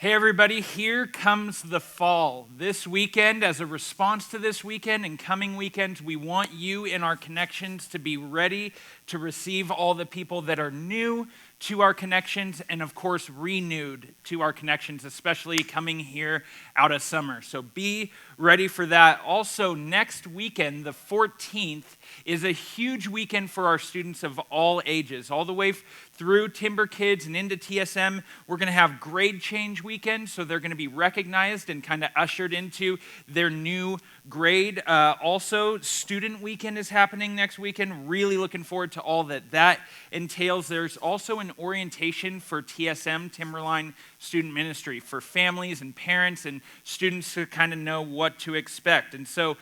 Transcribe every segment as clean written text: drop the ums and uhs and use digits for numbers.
Hey everybody, here comes the fall. This weekend, as a response to this weekend and coming weekends, we want you in our connections to be ready to receive all the people that are new to our connections and of course renewed to our connections, especially coming here out of summer. So be ready for that. Also, next weekend, the 14th, is a huge weekend for our students of all ages, all the way through Timber Kids and into TSM. We're going to have grade change weekend, so they're going to be recognized and kind of ushered into their new grade. Also, student weekend is happening next weekend. Really looking forward to all that entails. There's also an orientation for TSM, Timberline Student Ministry, for families and parents and students to kind of know what to expect. And so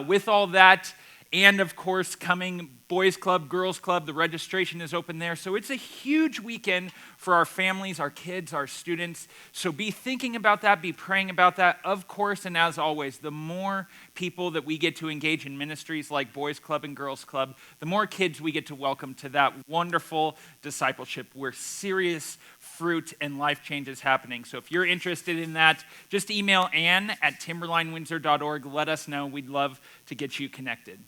with all that, and of course, coming Boys Club, Girls Club, the registration is open there. So it's a huge weekend for our families, our kids, our students. So be thinking about that, be praying about that. Of course, and as always, the more people that we get to engage in ministries like Boys Club and Girls Club, the more kids we get to welcome to that wonderful discipleship where serious fruit and life change is happening. So if you're interested in that, just email Ann@timberlinewindsor.org. Let us know. We'd love to get you connected.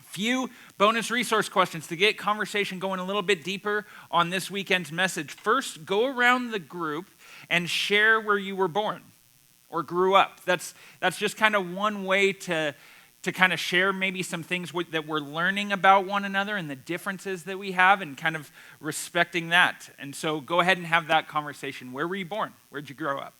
Few bonus resource questions to get conversation going a little bit deeper on this weekend's message. First, go around the group and share where you were born or grew up. That's just kind of one way to kind of share maybe some things that we're learning about one another and the differences that we have and kind of respecting that. And so go ahead and have that conversation. Where were you born? Where'd you grow up?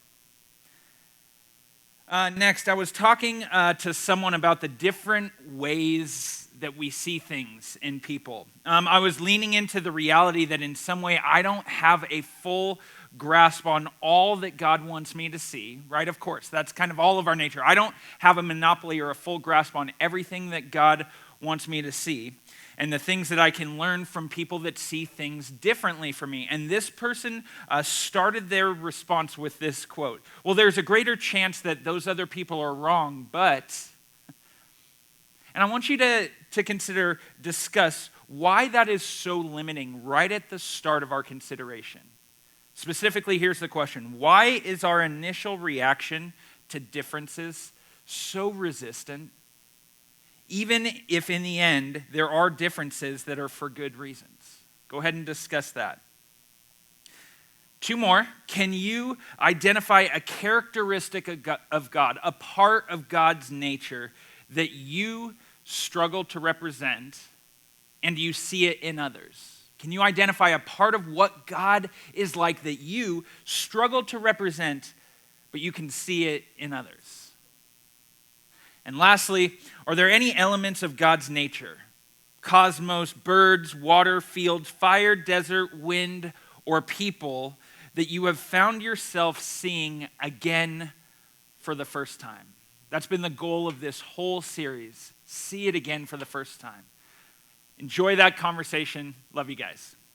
Next, I was talking to someone about the different ways that we see things in people. I was leaning into the reality that in some way I don't have a full grasp on all that God wants me to see, right? Of course, that's kind of all of our nature. I don't have a monopoly or a full grasp on everything that God wants me to see and the things that I can learn from people that see things differently from me. And this person started their response with this quote: well, there's a greater chance that those other people are wrong, but... And I want you to discuss why that is so limiting right at the start of our consideration. Specifically, here's the question: why is our initial reaction to differences so resistant, even if in the end there are differences that are for good reasons? Go ahead and discuss that. Two more. Can you identify a characteristic of God, a part of God's nature that you struggle to represent and you see it in others? Can you identify a part of what God is like that you struggle to represent, but you can see it in others? And lastly, are there any elements of God's nature, cosmos, birds, water, fields, fire, desert, wind, or people, that you have found yourself seeing again for the first time? That's been the goal of this whole series. See it again for the first time. Enjoy that conversation. Love you guys.